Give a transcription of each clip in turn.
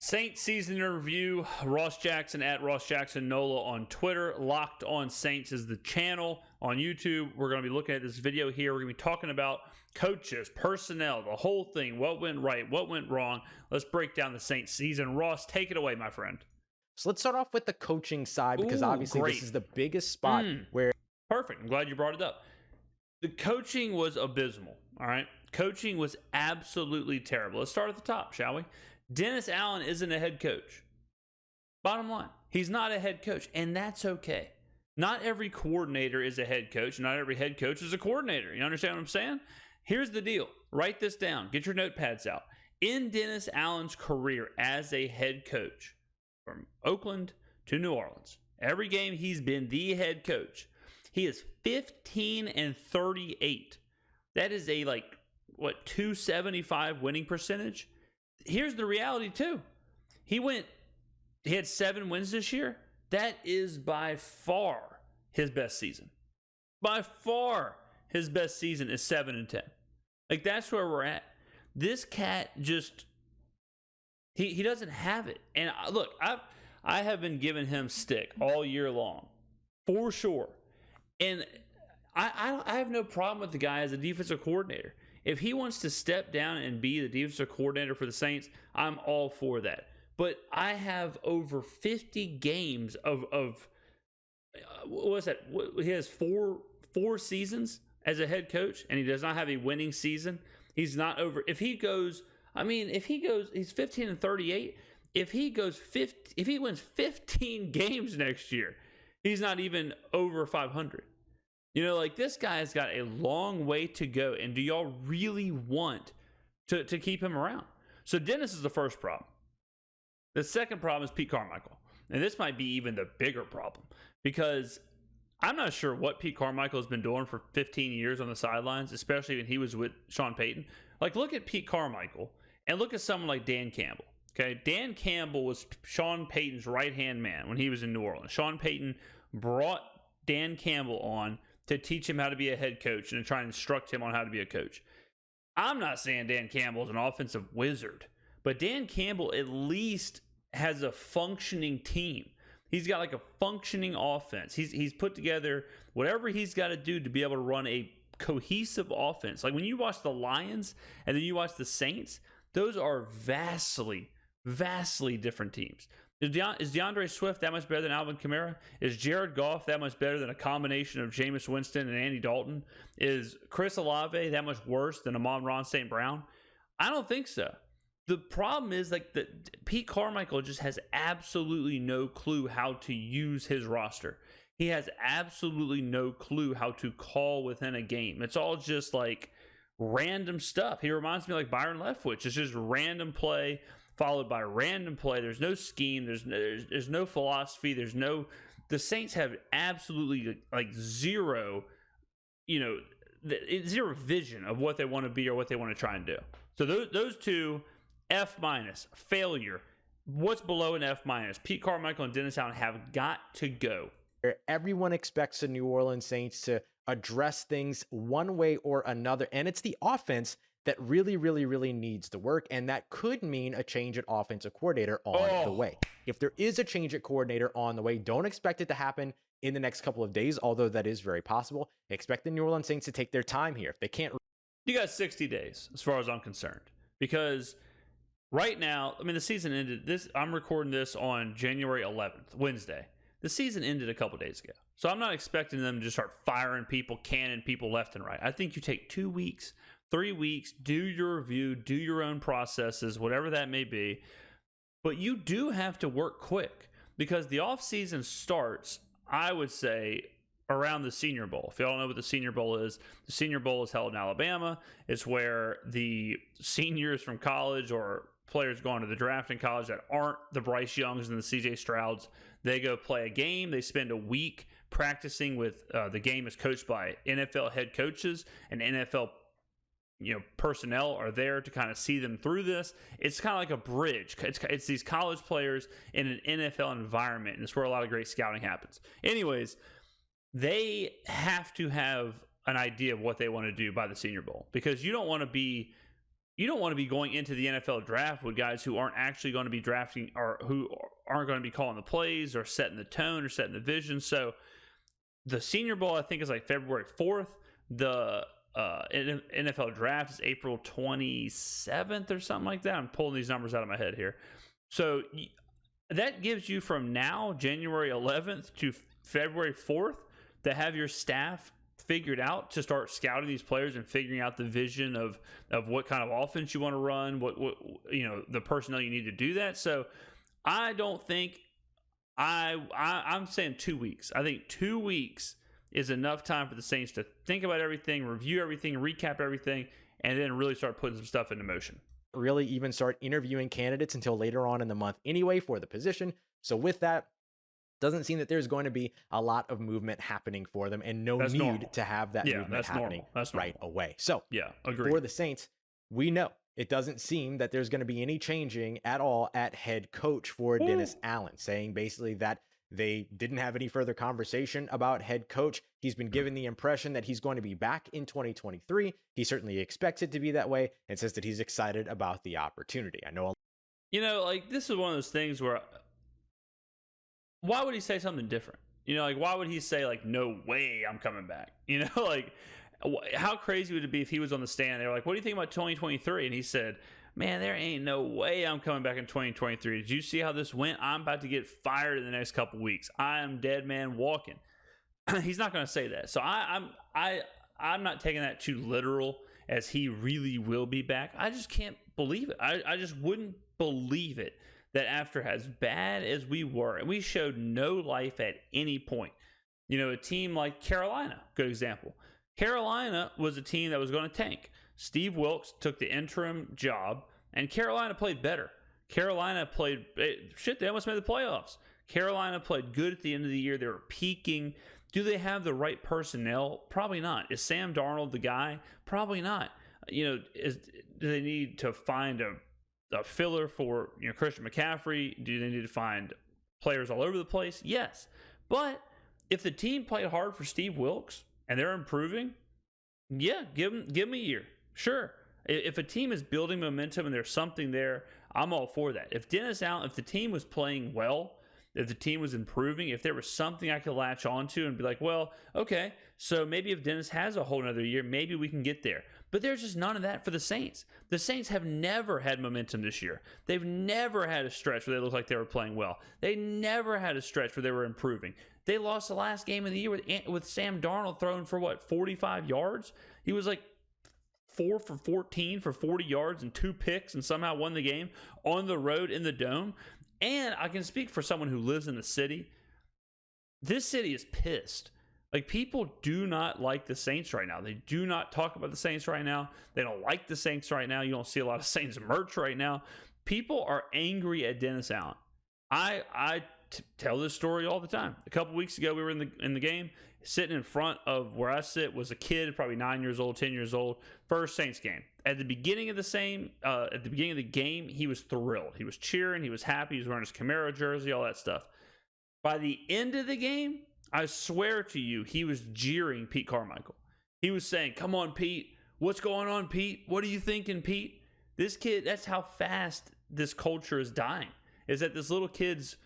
Saints season in review. Ross Jackson at Ross Jackson Nola on Twitter. Locked on Saints is the channel on YouTube. We're going to be looking at this video here. We're going to be talking about coaches, personnel, the whole thing. What went right? What went wrong? Let's break down the Saints season. Ross, take it away, my friend. So let's start off with the coaching side because obviously this is the biggest spot where... Perfect. I'm glad you brought it up. The coaching was abysmal, all right? Coaching was absolutely terrible. Let's start at the top, shall we? Dennis Allen isn't a head coach. Bottom line, he's not a head coach, and that's okay. Not every coordinator is a head coach. Not every head coach is a coordinator. You understand what I'm saying? Here's the deal. Write this down. Get your notepads out. In Dennis Allen's career as a head coach, from Oakland to New Orleans, every game he's been the head coach, he is 15-38. That is a 275 winning percentage. Here's the reality too. He had 7 wins this year. That is by far his best season. By far his best season is 7-10. That's where we're at. This cat just he doesn't have it. And look, I have been giving him stick all year long, for sure. And I have no problem with the guy as a defensive coordinator. If he wants to step down and be the defensive coordinator for the Saints, I'm all for that. But I have over 50 games of what's that? He has four seasons as a head coach, and he does not have a winning season. He's not over. If he goes, he's 15-38. If he wins 15 games next year, he's not even over 500. This guy has got a long way to go. And do y'all really want to keep him around? So Dennis is the first problem. The second problem is Pete Carmichael. And this might be even the bigger problem because I'm not sure what Pete Carmichael has been doing for 15 years on the sidelines, especially when he was with Sean Payton. Look at Pete Carmichael and look at someone like Dan Campbell. Okay, Dan Campbell was Sean Payton's right-hand man when he was in New Orleans. Sean Payton brought Dan Campbell on to teach him how to be a head coach and to try and instruct him on how to be a coach. I'm not saying Dan Campbell is an offensive wizard, but Dan Campbell at least has a functioning team. He's got a functioning offense. He's put together whatever he's got to do to be able to run a cohesive offense. When you watch the Lions and then you watch the Saints, those are vastly different teams. Is DeAndre Swift that much better than Alvin Kamara? Is Jared Goff that much better than a combination of Jameis Winston and Andy Dalton? Is Chris Olave that much worse than Amon-Ra St. Brown? I don't think so. The problem is Pete Carmichael just has absolutely no clue how to use his roster. He has absolutely no clue how to call within a game. It's all just random stuff. He reminds me like Byron Leftwich. It's just random play followed by random play. There's no scheme. There's no philosophy. The Saints have absolutely zero, zero vision of what they want to be or what they want to try and do. So those two, F-, failure. What's below an F-? Pete Carmichael and Dennis Allen have got to go. Everyone expects the New Orleans Saints to address things one way or another, and it's the offense that really, really, really needs to work, and that could mean a change at offensive coordinator on the way. If there is a change at coordinator on the way, don't expect it to happen in the next couple of days, although that is very possible. Expect the New Orleans Saints to take their time here. If they can't... You got 60 days, as far as I'm concerned, because right now, the season ended. I'm recording this on January 11th, Wednesday. The season ended a couple days ago. So I'm not expecting them to just start firing people, canning people left and right. I think you take 2 weeks, 3 weeks, do your review, do your own processes, whatever that may be. But you do have to work quick because the offseason starts, I would say, around the Senior Bowl. If y'all don't know what the Senior Bowl is, the Senior Bowl is held in Alabama. It's where the seniors from college or players going to the draft in college that aren't the Bryce Youngs and the CJ Strouds, they go play a game. They spend a week practicing with the game is coached by NFL head coaches, and NFL personnel are there to kind of see them through this. It's kind of like a bridge. It's these college players in an NFL environment, and it's where a lot of great scouting happens. Anyways, they have to have an idea of what they want to do by the Senior Bowl because you don't want to be you don't want to be going into the NFL draft with guys who aren't actually going to be drafting or who aren't going to be calling the plays or setting the tone or setting the vision. So the Senior Bowl, I think, is like February 4th. The NFL draft is April 27th or something like that. I'm pulling these numbers out of my head here. So that gives you from now, January 11th to February 4th, to have your staff figured out to start scouting these players and figuring out the vision of what kind of offense you want to run, what the personnel you need to do that. So I don't think I'm saying 2 weeks. I think 2 weeks is enough time for the Saints to think about everything, review everything, recap everything, and then really start putting some stuff into motion. Really even start interviewing candidates until later on in the month anyway for the position. So with that, doesn't seem that there's going to be a lot of movement happening for them, and no need to have that movement happening right away. So agreed. For the Saints, we know it doesn't seem that there's going to be any changing at all at head coach for Dennis Allen, saying basically that they didn't have any further conversation about head coach. He's been given the impression that he's going to be back in 2023. He certainly expects it to be that way and says that he's excited about the opportunity. I know. This is one of those things where why would he say something different? Why would he say, no way I'm coming back? How crazy would it be if he was on the stand? They were like, what do you think about 2023? And he said, man, there ain't no way I'm coming back in 2023. Did you see how this went? I'm about to get fired in the next couple weeks. I am dead man walking. He's not going to say that. So I'm not taking that too literal as he really will be back. I just can't believe it. I just wouldn't believe it that after as bad as we were, and we showed no life at any point. A team like Carolina, good example. Carolina was a team that was going to tank. Steve Wilkes took the interim job, and Carolina played better. Carolina played, they almost made the playoffs. Carolina played good at the end of the year. They were peaking. Do they have the right personnel? Probably not. Is Sam Darnold the guy? Probably not. Do they need to find a filler for Christian McCaffrey? Do they need to find players all over the place? Yes. But if the team played hard for Steve Wilkes and they're improving, give them a year. Sure. If a team is building momentum and there's something there, I'm all for that. If Dennis Allen, if the team was playing well, if the team was improving, if there was something I could latch onto and be like, well, okay, so maybe if Dennis has a whole nother year, maybe we can get there. But there's just none of that for the Saints. The Saints have never had momentum this year. They've never had a stretch where they looked like they were playing well. They never had a stretch where they were improving. They lost the last game of the year with Sam Darnold throwing for 45 yards? He was like 4 for 14 for 40 yards and 2 picks and somehow won the game on the road in the Dome. And I can speak for someone who lives in the city. This city is pissed. People do not like the Saints right now. They do not talk about the Saints right now. They don't like the Saints right now. You don't see a lot of Saints merch right now. People are angry at Dennis Allen. I tell this story all the time. A couple weeks ago, we were in the game. Sitting in front of where I sit was a kid, probably 9 years old, 10 years old. First Saints game. At the beginning of the game, he was thrilled. He was cheering. He was happy. He was wearing his Camaro jersey, all that stuff. By the end of the game, I swear to you, he was jeering Pete Carmichael. He was saying, come on, Pete. What's going on, Pete? What are you thinking, Pete? This kid, that's how fast this culture is dying. Is that this little kid's,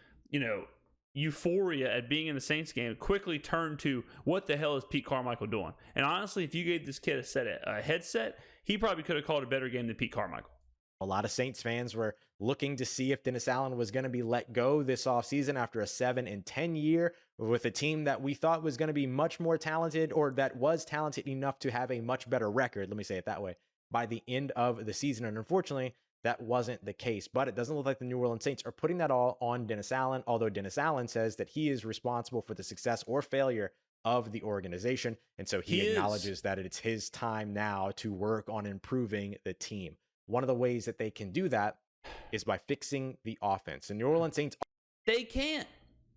euphoria at being in the Saints game quickly turned to, what the hell is Pete Carmichael doing? And honestly, if you gave this kid a headset, he probably could have called a better game than Pete Carmichael. A lot of Saints fans were looking to see if Dennis Allen was going to be let go this offseason after a 7-10 year with a team that we thought was going to be much more talented, or that was talented enough to have a much better record, let me say it that way, by the end of the season. And unfortunately, that wasn't the case. But it doesn't look like the New Orleans Saints are putting that all on Dennis Allen, although Dennis Allen says that he is responsible for the success or failure of the organization. And so he acknowledges that it's his time now to work on improving the team. One of the ways that they can do that is by fixing the offense. The New Orleans Saints, they can't.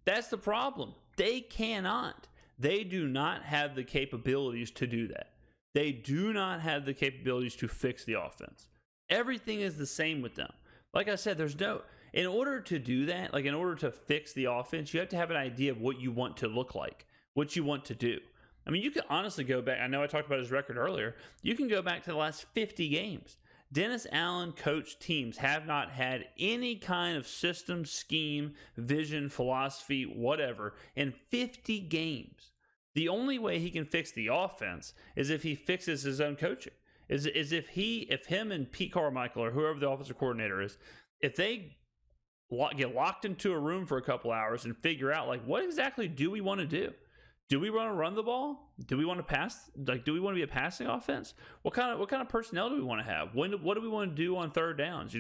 That's the problem. They cannot. They do not have the capabilities to do that. They do not have the capabilities to fix the offense. Everything is the same with them. Like I said, in order to do that, in order to fix the offense, you have to have an idea of what you want to look like, what you want to do. I mean, you can honestly go back. I know I talked about his record earlier. You can go back to the last 50 games. Dennis Allen coached teams have not had any kind of system, scheme, vision, philosophy, whatever in 50 games. The only way he can fix the offense is if he fixes his own coaching. Is if him and Pete Carmichael or whoever the offensive coordinator is, if they get locked into a room for a couple hours and figure out, like, what exactly do we want to do? Do we want to run the ball? Do we want to pass? Like, do we want to be a passing offense? What kind of personnel do we want to have? What do we want to do on third downs?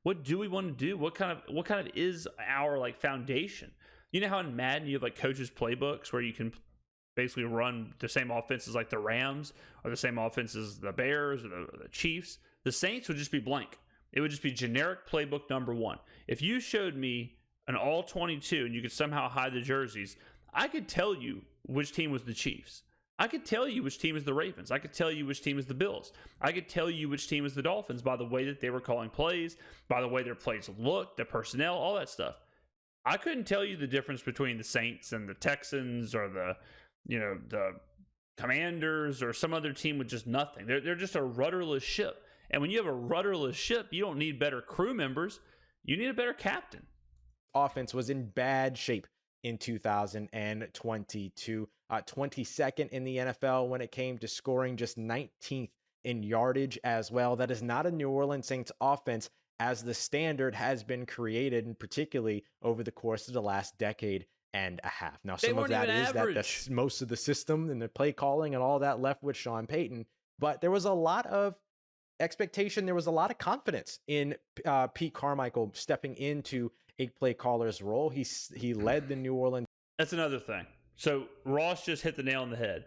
What do we want to do? What kind of is our like foundation? You know how in Madden you have like coaches playbooks where you can basically run the same offenses like the Rams or the same offenses the Bears or the Chiefs. The Saints would just be blank. It would just be generic playbook number 1. If you showed me an all 22 and you could somehow hide the jerseys, I could tell you which team was the Chiefs. I could tell you which team is the Ravens. I could tell you which team is the Bills. I could tell you which team is the Dolphins by the way that they were calling plays, by the way their plays looked, the personnel, all that stuff. I couldn't tell you the difference between the Saints and the Texans or the Commanders or some other team with just nothing. They're just a rudderless ship. And when you have a rudderless ship, you don't need better crew members. You need a better captain. Offense was in bad shape in 2022. 22nd in the NFL when it came to scoring, just 19th in yardage as well. That is not a New Orleans Saints offense as the standard has been created, and particularly over the course of the last decade and a half. Now, some of that is that most of the system and the play calling and all that left with Sean Payton, but there was a lot of expectation. There was a lot of confidence in Pete Carmichael stepping into a play caller's role. He led the New Orleans. That's another thing. So Ross just hit the nail on the head.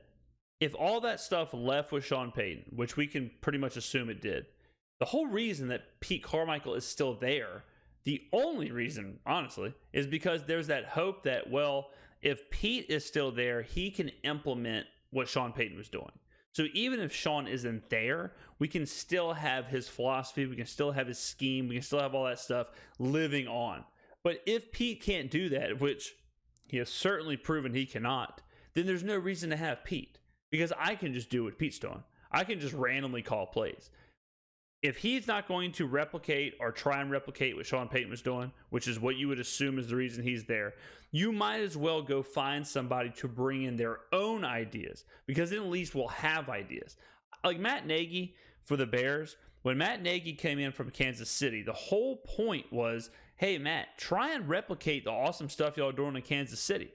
If all that stuff left with Sean Payton, which we can pretty much assume it did, the whole reason that Pete Carmichael is still there, the only reason, honestly, is because there's that hope that, well, if Pete is still there, he can implement what Sean Payton was doing. So even if Sean isn't there, we can still have his philosophy, we can still have his scheme, we can still have all that stuff living on. But if Pete can't do that, which he has certainly proven he cannot, then there's no reason to have Pete, because I can just do what Pete's doing. I can just randomly call plays. If he's not going to replicate or try and replicate what Sean Payton was doing, which is what you would assume is the reason he's there, you might as well go find somebody to bring in their own ideas, because then at least we'll have ideas. Like Matt Nagy for the Bears, when Matt Nagy came in from Kansas City, the whole point was, hey, Matt, try and replicate the awesome stuff y'all are doing in Kansas City.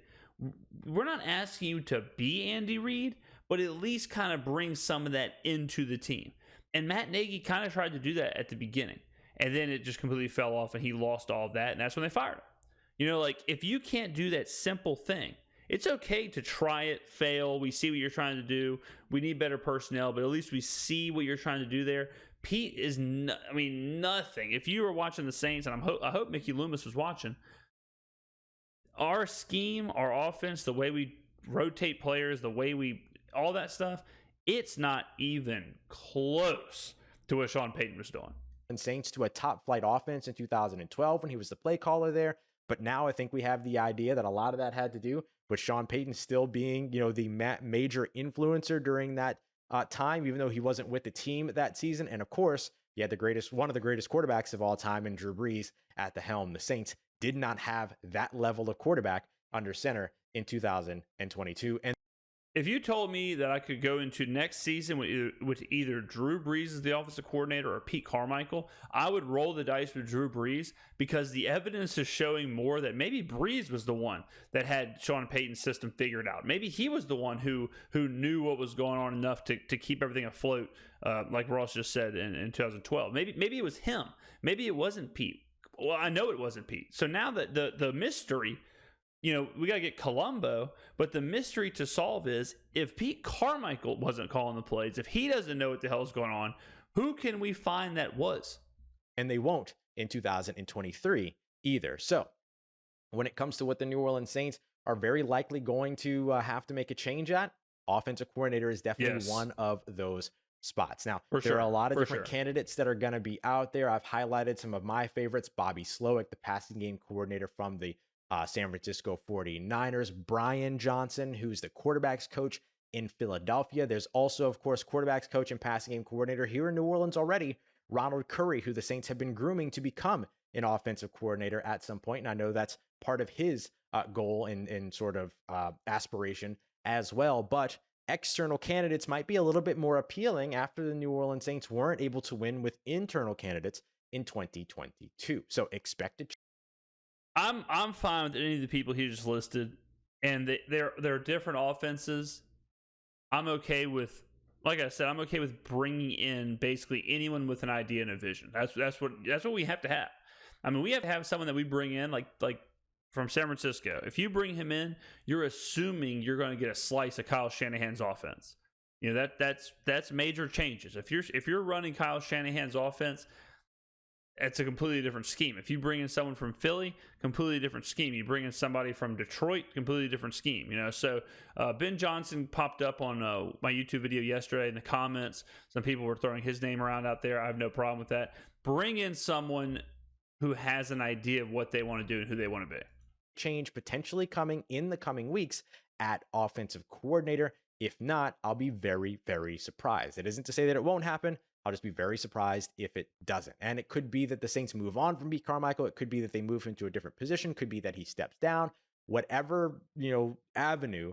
We're not asking you to be Andy Reid, but at least kind of bring some of that into the team. And Matt Nagy kind of tried to do that at the beginning. And then it just completely fell off and he lost all of that. And that's when they fired him. You know, like, if you can't do that simple thing, it's okay to try it, fail. We see what you're trying to do. We need better personnel, but at least we see what you're trying to do there. Pete is, nothing. If you were watching the Saints, and I hope Mickey Loomis was watching, our scheme, our offense, the way we rotate players, the way all that stuff, it's not even close to what Sean Payton was doing. And Saints to a top flight offense in 2012 when he was the play caller there. But now I think we have the idea that a lot of that had to do with Sean Payton still being, the major influencer during that time, even though he wasn't with the team that season. And of course, you had one of the greatest quarterbacks of all time in Drew Brees at the helm. The Saints did not have that level of quarterback under center in 2022. And if you told me that I could go into next season with either Drew Brees as the offensive coordinator or Pete Carmichael, I would roll the dice with Drew Brees, because the evidence is showing more that maybe Brees was the one that had Sean Payton's system figured out. Maybe he was the one who knew what was going on enough to keep everything afloat, like Ross just said in 2012. Maybe it was him. Maybe it wasn't Pete. Well, I know it wasn't Pete. So now that the mystery, we got to get Colombo, but the mystery to solve is, if Pete Carmichael wasn't calling the plays, if he doesn't know what the hell is going on, who can we find that was? And they won't in 2023 either. So when it comes to what the New Orleans Saints are very likely going to have to make a change at, offensive coordinator is definitely one of those spots. Now, there are a lot of different candidates that are going to be out there. I've highlighted some of my favorites: Bobby Slowick, the passing game coordinator from the San Francisco 49ers, Brian Johnson, who's the quarterbacks coach in Philadelphia. There's also, of course, quarterbacks coach and passing game coordinator here in New Orleans already, Ronald Curry, who the Saints have been grooming to become an offensive coordinator at some point. And I know that's part of his goal and sort of aspiration as well. But external candidates might be a little bit more appealing after the New Orleans Saints weren't able to win with internal candidates in 2022. So expect it. I'm fine with any of the people he just listed, and they're different offenses. I'm okay with, like I said, I'm okay with bringing in basically anyone with an idea and a vision. That's what we have to have. I mean, we have to have someone that we bring in like from San Francisco. If you bring him in, you're assuming you're going to get a slice of Kyle Shanahan's offense. You know, that's major changes. If you're running Kyle Shanahan's offense, it's a completely different scheme. If you bring in someone from Philly, completely different scheme. You bring in somebody from Detroit, completely different scheme. You know, so Ben Johnson popped up on my YouTube video yesterday in the comments. Some people were throwing his name around out there. I have no problem with that. Bring in someone who has an idea of what they want to do and who they want to be. Change potentially coming in the coming weeks at offensive coordinator. If not, I'll be very, very surprised. It isn't to say that it won't happen. I'll just be very surprised if it doesn't. And it could be that the Saints move on from Pete Carmichael. It could be that they move him to a different position. Could be that he steps down. Whatever, avenue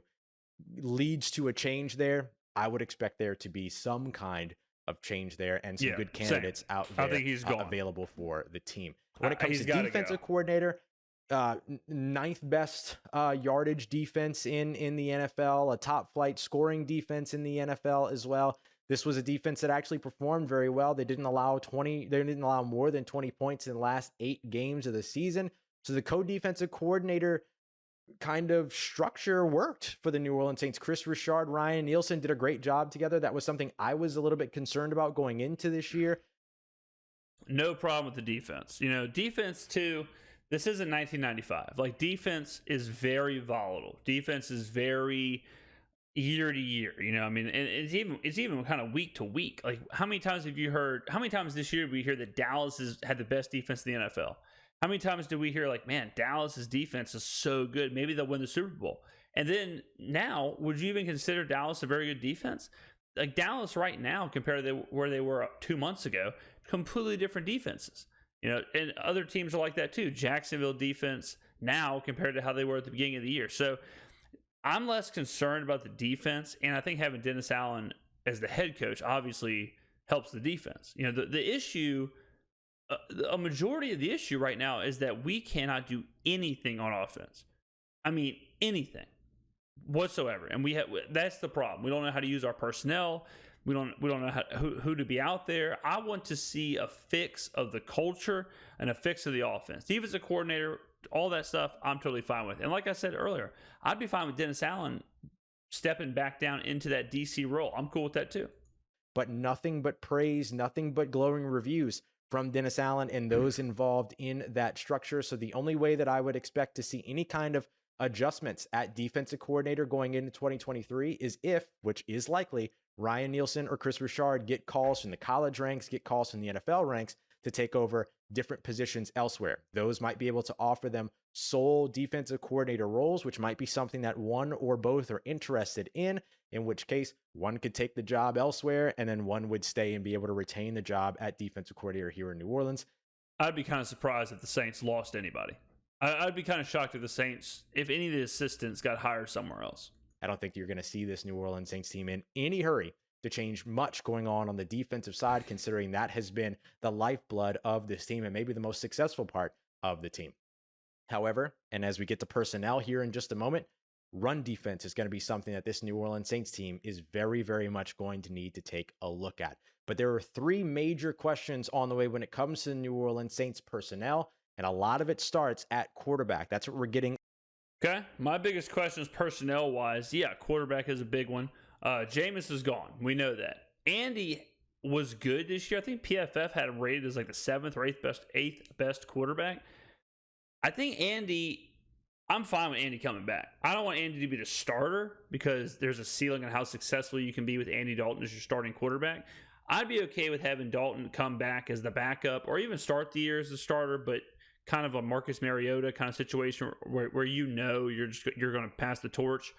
leads to a change there, I would expect there to be some kind of change there and some good candidates out there. I think he's available for the team. When it comes to defensive coordinator, ninth best yardage defense in the NFL, a top flight scoring defense in the NFL as well. This was a defense that actually performed very well. They didn't allow more than 20 points in the last 8 games of the season. So the co-defensive coordinator kind of structure worked for the New Orleans Saints. Chris Richard, Ryan Nielsen did a great job together. That was something I was a little bit concerned about going into this year. No problem with the defense. Defense too. This isn't 1995. Like, defense is very volatile. Defense is very year to year. I mean, and it's even kind of week to week. Like, how many times this year did we hear that Dallas had the best defense in the NFL? How many times do we hear like, man, Dallas's defense is so good, maybe they'll win the Super Bowl? And then now, would you even consider Dallas a very good defense? Like, Dallas right now, compared to where they were 2 months ago, completely different defenses. And other teams are like that too. Jacksonville defense now compared to how they were at the beginning of the year. So I'm less concerned about the defense, and I think having Dennis Allen as the head coach obviously helps the defense. The issue, a majority of the issue right now is that we cannot do anything on offense. I mean, anything whatsoever, and that's the problem. We don't know how to use our personnel. We don't know who to be out there. I want to see a fix of the culture and a fix of the offense. Defensive coordinator, all that stuff, I'm totally fine with. And like I said earlier, I'd be fine with Dennis Allen stepping back down into that DC role. I'm cool with that too. But nothing but praise, nothing but glowing reviews from Dennis Allen and those involved in that structure. So the only way that I would expect to see any kind of adjustments at defensive coordinator going into 2023 is if, which is likely, Ryan Nielsen or Chris Richard get calls from the college ranks, get calls from the NFL ranks to take over different positions elsewhere. Those might be able to offer them sole defensive coordinator roles, which might be something that one or both are interested in which case one could take the job elsewhere and then one would stay and be able to retain the job at defensive coordinator here in New Orleans. I'd be kind of surprised if the Saints lost anybody. I'd be kind of shocked if the Saints, if any of the assistants got hired somewhere else. I don't think you're going to see this New Orleans Saints team in any hurry to change much going on the defensive side, considering that has been the lifeblood of this team and maybe the most successful part of the team. However, and as we get to personnel here in just a moment, run defense is going to be something that this New Orleans Saints team is very, very much going to need to take a look at. But there are 3 major questions on the way when it comes to the New Orleans Saints personnel, and a lot of it starts at quarterback. That's what we're getting. Okay, my biggest question is personnel-wise. Yeah, quarterback is a big one. Jameis is gone. We know that. Andy was good this year. I think PFF had him rated as like the 7th or 8th best quarterback. I think I'm fine with Andy coming back. I don't want Andy to be the starter because there's a ceiling on how successful you can be with Andy Dalton as your starting quarterback. I'd be okay with having Dalton come back as the backup or even start the year as the starter, but kind of a Marcus Mariota kind of situation where you're going to pass the torch.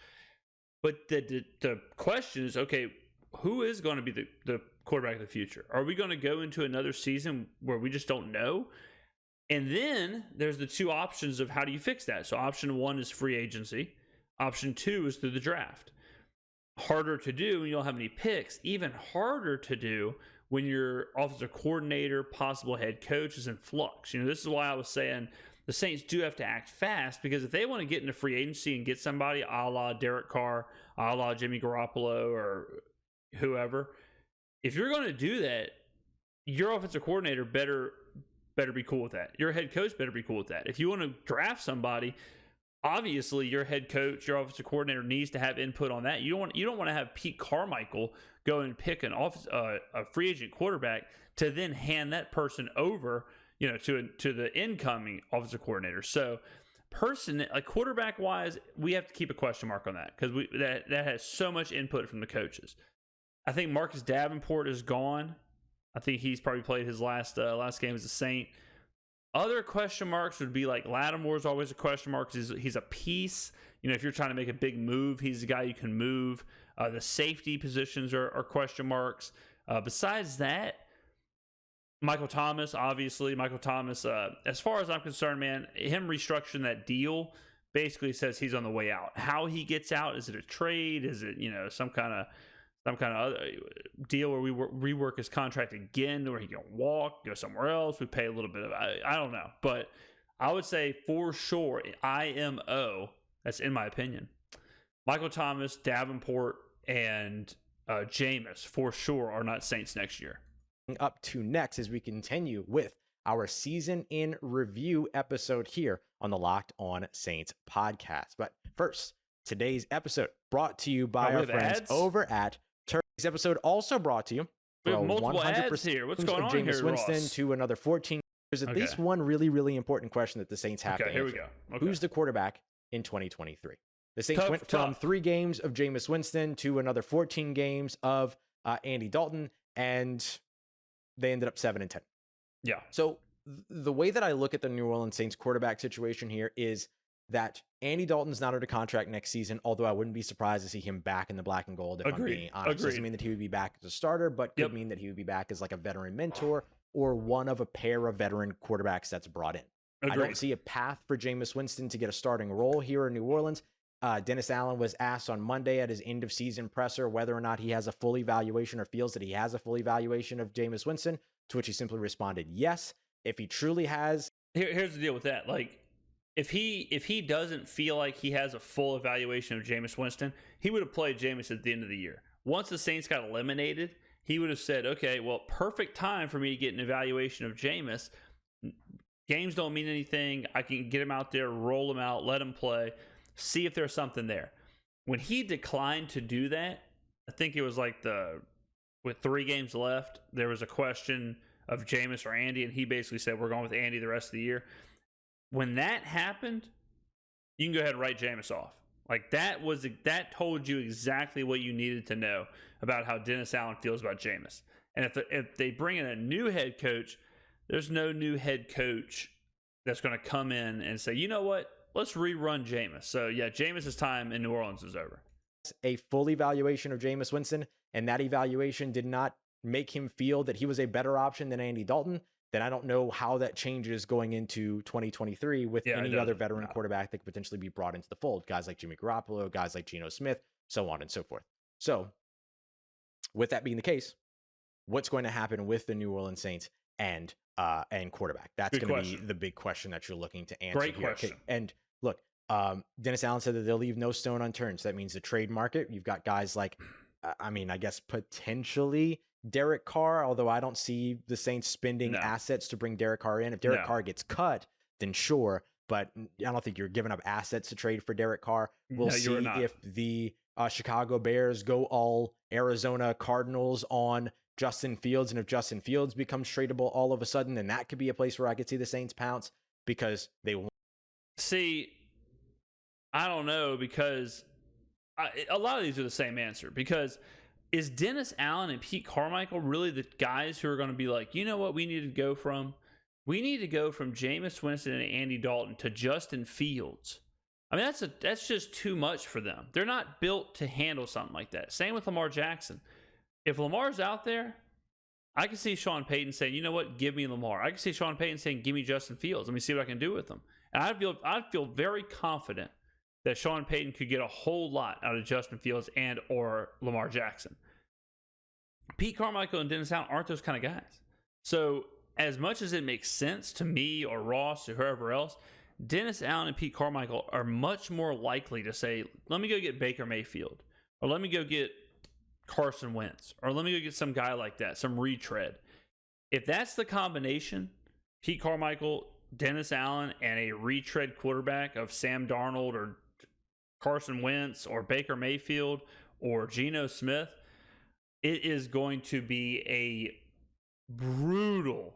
But the question is, okay, who is going to be the quarterback of the future? Are we going to go into another season where we just don't know? And then there's the two options of how do you fix that. So option one is free agency. Option two is through the draft. Harder to do when you don't have any picks. Even harder to do when your offensive coordinator, possible head coach is in flux. This is why I was saying the Saints do have to act fast, because if they want to get into free agency and get somebody a la Derek Carr, a la Jimmy Garoppolo, or whoever, if you're going to do that, your offensive coordinator better be cool with that. Your head coach better be cool with that. If you want to draft somebody, obviously your head coach, your offensive coordinator needs to have input on that. You don't want to have Pete Carmichael go and pick a free agent quarterback to then hand that person over, to the incoming offensive coordinator. So, quarterback wise, we have to keep a question mark on that, because that has so much input from the coaches. I think Marcus Davenport is gone. I think he's probably played his last game as a Saint. Other question marks would be like Lattimore's always a question mark because he's a piece. If you're trying to make a big move, he's a guy you can move. The safety positions are question marks. Besides that, Michael Thomas, obviously. Michael Thomas, as far as I'm concerned, man, him restructuring that deal basically says he's on the way out. How he gets out, is it a trade? Is it, some kind of other deal where we rework his contract again, where he can walk, go somewhere else? We pay a little bit of, I don't know. But I would say for sure, IMO, that's in my opinion, Michael Thomas, Davenport, and Jameis for sure are not Saints next year. Up to next as we continue with our season in review episode here on the Locked On Saints podcast. But first, today's episode brought to you by our friends over at Turkey's episode, also brought to you we have multiple ads here. What's going on Jameis here, Winston Ross? To another 14. There's at least one really, really important question that the Saints have to answer. Here we go. Okay. Who's the quarterback in 2023? The Saints went from 3 games of Jameis Winston to another 14 games of Andy Dalton, and they ended up 7-10. Yeah. So the way that I look at the New Orleans Saints quarterback situation here is that Andy Dalton's not under contract next season, although I wouldn't be surprised to see him back in the black and gold, if I'm being honest. Doesn't mean that he would be back as a starter, but could mean that he would be back as like a veteran mentor or one of a pair of veteran quarterbacks that's brought in. I don't see a path for Jameis Winston to get a starting role here in New Orleans. Dennis Allen was asked on Monday at his end of season presser whether or not he has a full evaluation or feels that he has a full evaluation of Jameis Winston, to which he simply responded yes. If he truly has, here's the deal with that. Like, if he doesn't feel like he has a full evaluation of Jameis Winston, he would have played Jameis at the end of the year. Once the Saints got eliminated, he would have said, okay, well, perfect time for me to get an evaluation of Jameis. Games don't mean anything. I can get him out there, roll him out, let him play, see if there's something there. When he declined to do that, I think it was like with 3 games left, there was a question of Jameis or Andy, and he basically said, we're going with Andy the rest of the year. When that happened, you can go ahead and write Jameis off. Like, that told you exactly what you needed to know about how Dennis Allen feels about Jameis. And if they bring in a new head coach, there's no new head coach that's going to come in and say, you know what, let's rerun Jameis. So, yeah, Jameis' time in New Orleans is over. A full evaluation of Jameis Winston, and that evaluation did not make him feel that he was a better option than Andy Dalton, then I don't know how that changes going into 2023 with any other veteran quarterback that could potentially be brought into the fold. Guys like Jimmy Garoppolo, guys like Geno Smith, so on and so forth. So, with that being the case, what's going to happen with the New Orleans Saints and quarterback? That's going to be the big question that you're looking to answer. Great question. Okay. And look, Dennis Allen said that they'll leave no stone unturned. So that means the trade market. You've got guys like, I guess potentially Derek Carr, although I don't see the Saints spending assets to bring Derek Carr in. If Derek Carr gets cut, then sure, but I don't think you're giving up assets to trade for Derek Carr. We'll see if the Chicago Bears go all Arizona Cardinals on Justin Fields, and if Justin Fields becomes tradable all of a sudden, then that could be a place where I could see the Saints pounce, because they won't. See, I don't know, because a lot of these are the same answer, because is Dennis Allen and Pete Carmichael really the guys who are going to be like, you know what, we need to go from Jameis Winston and Andy Dalton to Justin Fields? I mean, that's just too much for them. They're not built to handle something like that. Same with Lamar Jackson. If Lamar's out there, I can see Sean Payton saying, you know what, give me Lamar. I can see Sean Payton saying, give me Justin Fields. Let me see what I can do with them. And I'd feel very confident that Sean Payton could get a whole lot out of Justin Fields and or Lamar Jackson. Pete Carmichael and Dennis Allen aren't those kind of guys. So as much as it makes sense to me or Ross or whoever else, Dennis Allen and Pete Carmichael are much more likely to say, let me go get Baker Mayfield, or let me go get Carson Wentz, or let me go get some guy like that, some retread. If that's the combination, Pete Carmichael, Dennis Allen, and a retread quarterback of Sam Darnold or Carson Wentz or Baker Mayfield or Geno Smith, it is going to be a brutal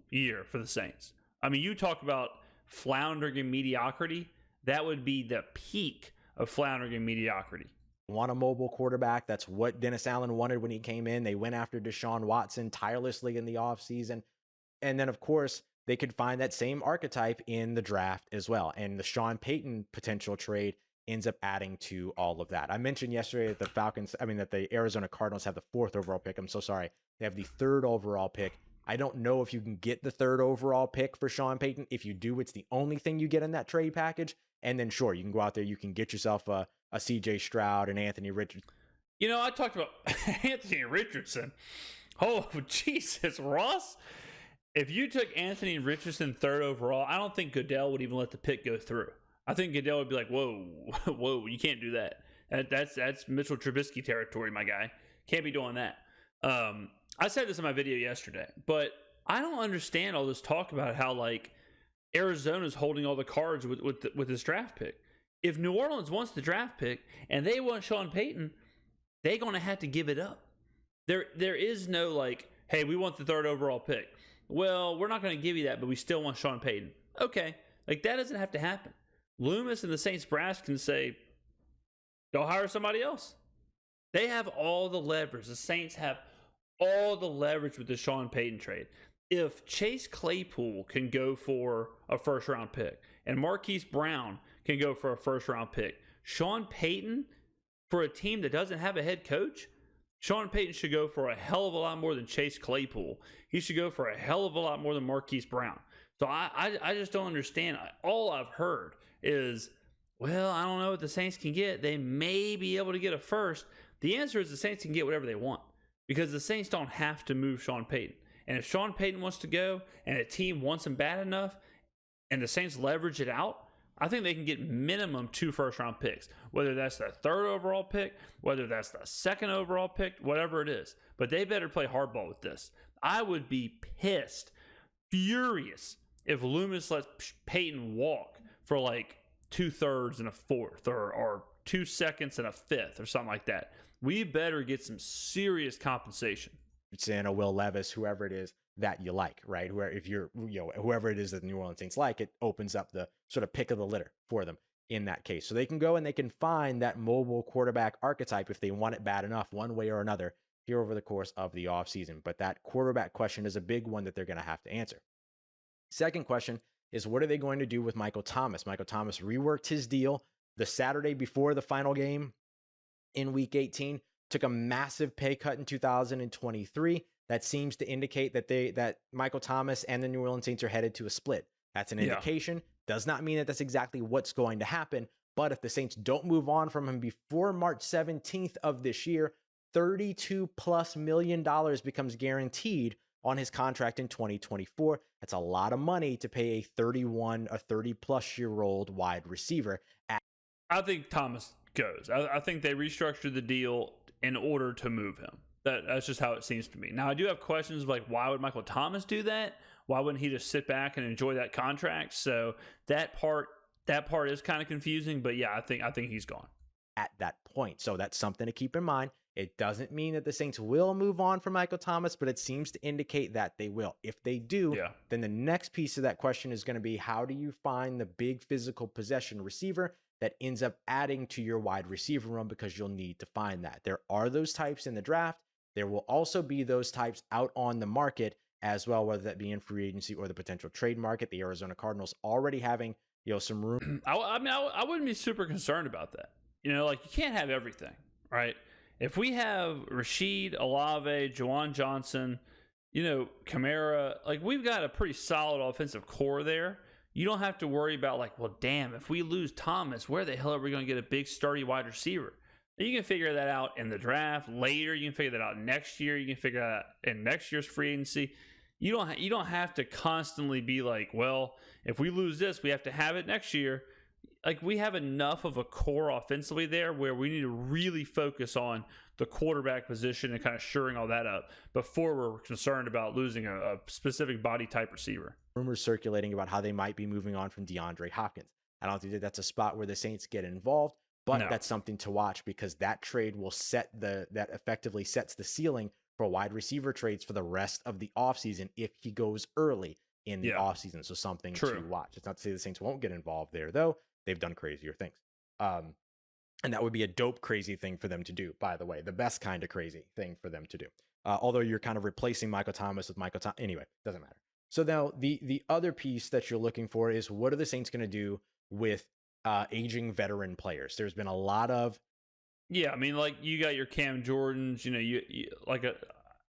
year for the Saints. I mean, you talk about floundering in mediocrity. That would be the peak of floundering in mediocrity. Want a mobile quarterback. That's what Dennis Allen wanted when he came in. They went after Deshaun Watson tirelessly in the offseason. And then, of course, they could find that same archetype in the draft as well. And the Sean Payton potential trade ends up adding to all of that. I mentioned yesterday that the Arizona Cardinals have the 4th overall pick. I'm so sorry. They have the 3rd overall pick. I don't know if you can get the 3rd overall pick for Sean Payton. If you do, it's the only thing you get in that trade package. And then sure, you can go out there, you can get yourself a CJ Stroud and Anthony Richardson. You know, I talked about Anthony Richardson. Oh, Jesus, Ross. If you took Anthony Richardson 3rd overall, I don't think Goodell would even let the pick go through. I think Goodell would be like, whoa, you can't do that. That's Mitchell Trubisky territory, my guy. Can't be doing that. I said this in my video yesterday, but I don't understand all this talk about how like Arizona's holding all the cards with this draft pick. If New Orleans wants the draft pick and they want Sean Payton, they're going to have to give it up. There is no like, hey, we want the 3rd overall pick. Well, we're not going to give you that, but we still want Sean Payton. Okay, like that doesn't have to happen. Loomis and the Saints brass can say, go hire somebody else. They have all the leverage. The Saints have all the leverage with the Sean Payton trade. If Chase Claypool can go for a 1st round pick and Marquise Brown can go for a 1st round pick, Sean Payton, for a team that doesn't have a head coach, Sean Payton should go for a hell of a lot more than Chase Claypool. He should go for a hell of a lot more than Marquise Brown. So I just don't understand. All I've heard is, well, I don't know what the Saints can get. They may be able to get a 1st. The answer is the Saints can get whatever they want because the Saints don't have to move Sean Payton. And if Sean Payton wants to go and a team wants him bad enough and the Saints leverage it out, I think they can get minimum 2 first-round picks, whether that's the 3rd overall pick, whether that's the 2nd overall pick, whatever it is. But they better play hardball with this. I would be pissed, furious, if Loomis lets Payton walk for like 2/3 and a 4th or 2 seconds and a 5th or something like that. We better get some serious compensation. Santa, Will Levis, whoever it is that you like, right? Where if you're, whoever it is that the New Orleans Saints like, it opens up the sort of pick of the litter for them in that case. So they can go and they can find that mobile quarterback archetype if they want it bad enough one way or another here over the course of the offseason. But that quarterback question is a big one that they're going to have to answer. Second question is, what are they going to do with Michael Thomas? Michael Thomas reworked his deal the Saturday before the final game in Week 18, took a massive pay cut in 2023. That seems to indicate that Michael Thomas and the New Orleans Saints are headed to a split. That's an indication. Does not mean that that's exactly what's going to happen. But if the Saints don't move on from him before March 17th of this year, $32+ million becomes guaranteed on his contract in 2024. That's a lot of money to pay a 30+ year old wide receiver. I think Thomas goes. I think they restructured the deal in order to move him. That's just how it seems to me. Now, I do have questions like, why would Michael Thomas do that? Why wouldn't he just sit back and enjoy that contract? So that part is kind of confusing. But yeah, I think he's gone at that point. So that's something to keep in mind. It doesn't mean that the Saints will move on from Michael Thomas, but it seems to indicate that they will. If they do, then the next piece of that question is going to be, how do you find the big physical possession receiver that ends up adding to your wide receiver room? Because you'll need to find that. There are those types in the draft. There will also be those types out on the market as well, whether that be in free agency or the potential trade market. The Arizona Cardinals already having, some room. I wouldn't be super concerned about that. Like, you can't have everything, right? If we have Rashid, Olave, Juwan Johnson, Kamara, like we've got a pretty solid offensive core there. You don't have to worry about like, well, damn, if we lose Thomas, where the hell are we going to get a big sturdy wide receiver? You can figure that out in the draft later. You can figure that out next year. You can figure that out in next year's free agency. You don't have to constantly be like, well, if we lose this, we have to have it next year. Like we have enough of a core offensively there where we need to really focus on the quarterback position and kind of shoring all that up before we're concerned about losing a specific body type receiver. Rumors circulating about how they might be moving on from DeAndre Hopkins. I don't think that that's a spot where the Saints get involved, but that's something to watch because that trade will that effectively sets the ceiling for wide receiver trades for the rest of the offseason if he goes early in the offseason. So something to watch. It's not to say the Saints won't get involved there, though. They've done crazier things. And that would be a dope, crazy thing for them to do, by the way. The best kind of crazy thing for them to do. Although you're kind of replacing Michael Thomas with Michael Thomas. Anyway, doesn't matter. So now the other piece that you're looking for is what are the Saints going to do with aging veteran players? There's been a lot of... Yeah, I mean, like you got your Cam Jordans,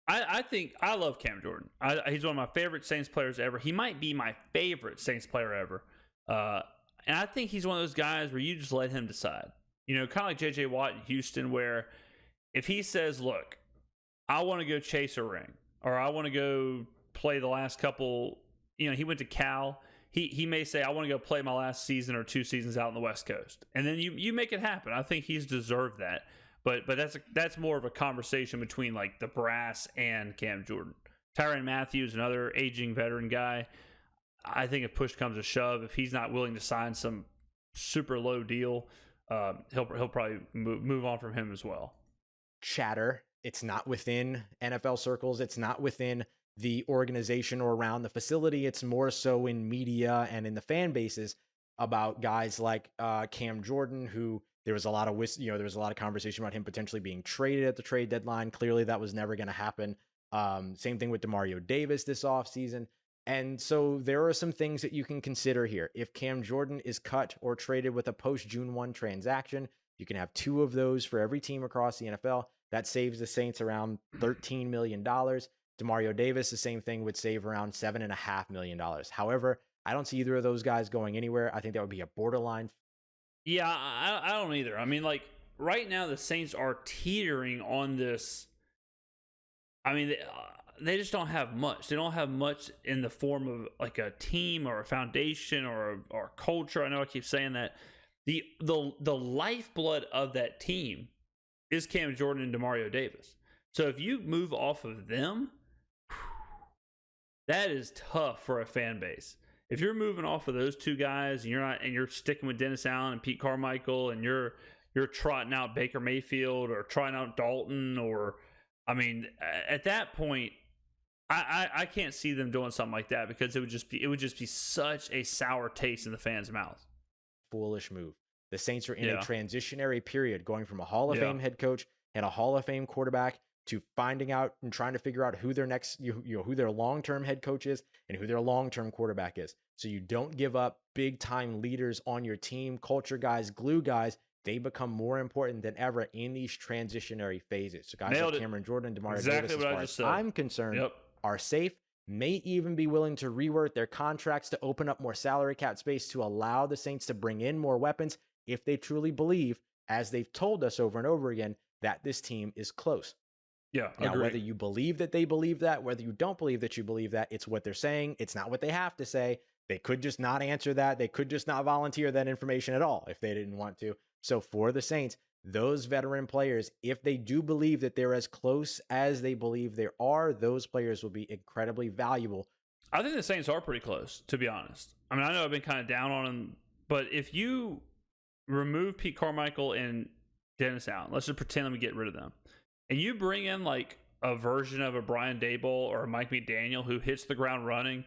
I think I love Cam Jordan. He's one of my favorite Saints players ever. He might be my favorite Saints player ever. And I think he's one of those guys where you just let him decide. Kind of like J.J. Watt in Houston, where if he says, look, I want to go chase a ring, or I want to go play the last couple, he went to Cal. He may say, I want to go play my last season or 2 seasons out on the West Coast. And then you make it happen. I think he's deserved that. But that's more of a conversation between like the brass and Cam Jordan. Tyrann Mathieu, another aging veteran guy. I think if push comes to shove, if he's not willing to sign some super low deal, he'll probably move on from him as well. Chatter. It's not within NFL circles. It's not within the organization or around the facility. It's more so in media and in the fan bases about guys like Cam Jordan, who there was a lot of there was a lot of conversation about him potentially being traded at the trade deadline. Clearly, that was never going to happen. Same thing with Demario Davis this offseason. And so there are some things that you can consider here. If Cam Jordan is cut or traded with a post-June 1 transaction, you can have 2 of those for every team across the NFL. That saves the Saints around $13 million. Demario Davis, the same thing, would save around $7.5 million. However, I don't see either of those guys going anywhere. I think that would be a borderline. Yeah, I don't either. I mean, like, right now the Saints are teetering on this. I mean, they just don't have much. They don't have much in the form of like a team or a foundation or culture. I know I keep saying that. The lifeblood of that team is Cam Jordan and Demario Davis. So if you move off of them, that is tough for a fan base. If you're moving off of those 2 guys and you're sticking with Dennis Allen and Pete Carmichael and you're trotting out Baker Mayfield or trotting out Dalton, or I mean, at that point, I can't see them doing something like that because it would just be such a sour taste in the fans' mouths. Foolish move. The Saints are in a transitionary period, going from a Hall of Fame head coach and a Hall of Fame quarterback to finding out and trying to figure out who their next, who their long-term head coach is and who their long-term quarterback is. So you don't give up big-time leaders on your team, culture guys, glue guys. They become more important than ever in these transitionary phases. So guys like Cameron Jordan, Demario Davis, as far as I'm concerned, are safe, may even be willing to rework their contracts to open up more salary cap space to allow the Saints to bring in more weapons if they truly believe, as they've told us over and over again, that this team is close. Yeah, now, agreed. Whether you believe that they believe that, whether you don't believe that you believe that, it's what they're saying. It's not what they have to say. They could just not answer that. They could just not volunteer that information at all if they didn't want to. So for the Saints, those veteran players, if they do believe that they're as close as they believe they are, those players will be incredibly valuable. I think the Saints are pretty close, to be honest. I mean, I know I've been kind of down on them, but if you remove Pete Carmichael and Dennis Allen, let's just pretend we get rid of them, and you bring in like a version of a Brian Daboll or a Mike McDaniel who hits the ground running,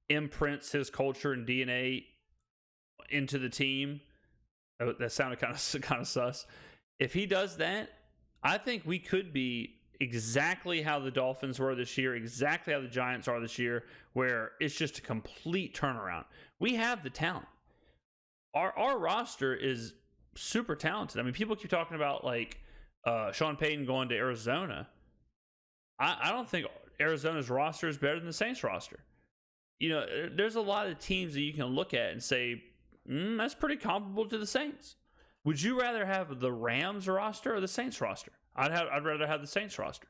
imprints his culture and DNA into the team. That sounded kind of sus. If he does that, I think we could be exactly how the Dolphins were this year, exactly how the Giants are this year, where it's just a complete turnaround. We have the talent. Our roster is super talented. I mean, people keep talking about like Sean Payton going to Arizona, I don't think Arizona's roster is better than the Saints roster. There's a lot of teams that you can look at and say, that's pretty comparable to the Saints. Would you rather have the Rams roster or the Saints roster? I'd rather have the Saints roster.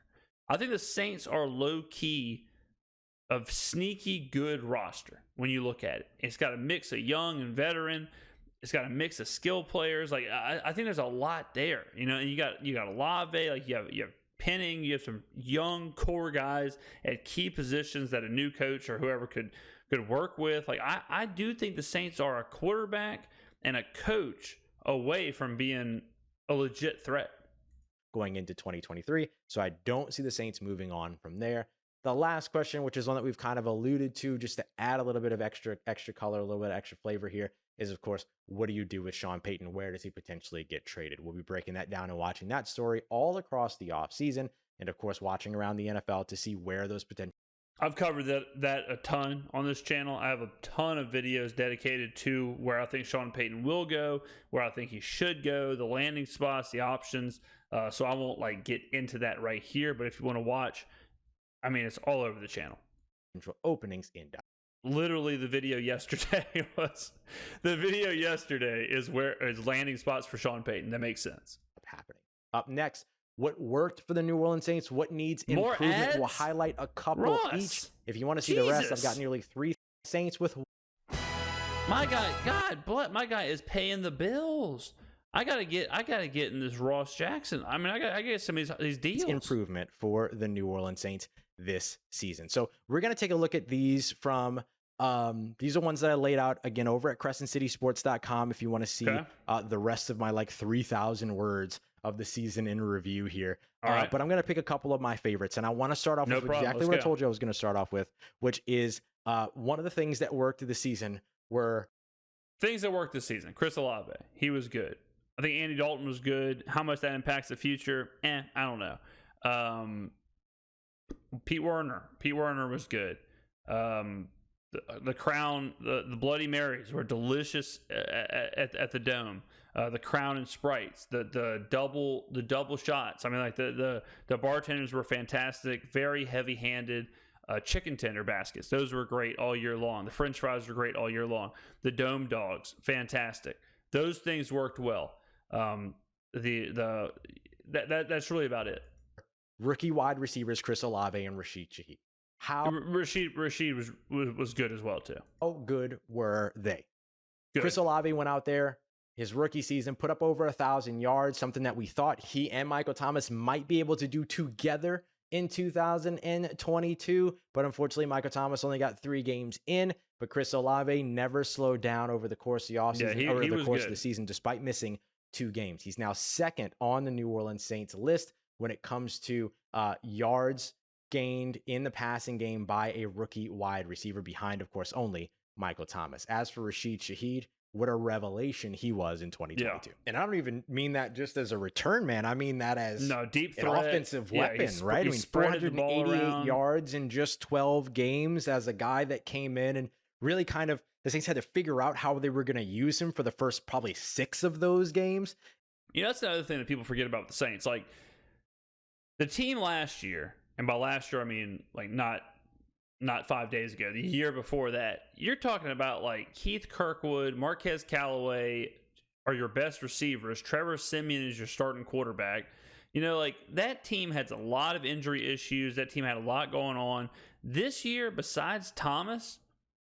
I think the Saints are low key of sneaky good roster when you look at it. It's got a mix of young and veteran. It's got a mix of skill players. Like I think there's a lot there. And you got Olave, like you have Penning, you have some young core guys at key positions that a new coach or whoever could work with. Like I do think the Saints are a quarterback and a coach away from being a legit threat going into 2023. So I don't see the Saints moving on from there. The last question, which is one that we've kind of alluded to, just to add a little bit of extra color, a little bit of extra flavor here, is of course, what do you do with Sean Payton? Where does he potentially get traded? We'll be breaking that down and watching that story all across the offseason, and of course, watching around the NFL to see where those potential. I've covered that a ton on this channel. I have a ton of videos dedicated to where I think Sean Payton will go, where I think he should go, the landing spots, the options. So I won't get into that right here, but if you want to watch, it's all over the channel. Openings in Dallas. Literally, the video yesterday is landing spots for Sean Payton. That makes sense. Happening. Up next, what worked for the New Orleans Saints? What needs improvement? We'll highlight a couple each. If you want to see the rest, I've got nearly 3 Saints with. My guy is paying the bills. I gotta get in this Ross Jackson. I gotta get some of these deals. Improvement for the New Orleans Saints this season. So we're gonna take a look at these from. These are ones that I laid out again over at CrescentCitySports.com. If you want to see the rest of my 3,000 words of the season in review here. Right. But I'm gonna pick a couple of my favorites, and I want to start off with exactly what I told you I was gonna start off with, which is one of the things that worked this season were things that worked this season. Chris Olave, he was good. I think Andy Dalton was good. How much that impacts the future? I don't know. Pete Werner was good. The Crown, the Bloody Marys were delicious at the Dome. The Crown and Sprites, the double shots. The bartenders were fantastic, very heavy-handed. Chicken tender baskets, those were great all year long. The French fries were great all year long. The Dome dogs, fantastic. Those things worked well. That's really about it. Rookie wide receivers Chris Olave and Rashid Shaheed. How Rashid was good as well too. How good were they? Good. Chris Olave went out there his rookie season, put up over 1,000 yards, something that we thought he and Michael Thomas might be able to do together in 2022, but unfortunately Michael Thomas only got 3 games in. But Chris Olave never slowed down over the course of the offseason, of the season, despite missing 2 games. He's now second on the New Orleans Saints list when it comes to yards gained in the passing game by a rookie wide receiver, behind, of course, only Michael Thomas. As for Rashid Shaheed, what a revelation he was in 2022. Yeah. And I don't even mean that just as a return man. I mean that as deep an offensive weapon, right? 488 yards in just 12 games as a guy that came in and really kind of, the Saints had to figure out how they were going to use him for the first probably 6 of those games. That's the other thing that people forget about the Saints. The team last year, and by last year I mean not 5 days ago, the year before that, you're talking about Keith Kirkwood, Marquez Callaway are your best receivers. Trevor Siemian is your starting quarterback. That team had a lot of injury issues. That team had a lot going on. This year, besides Thomas,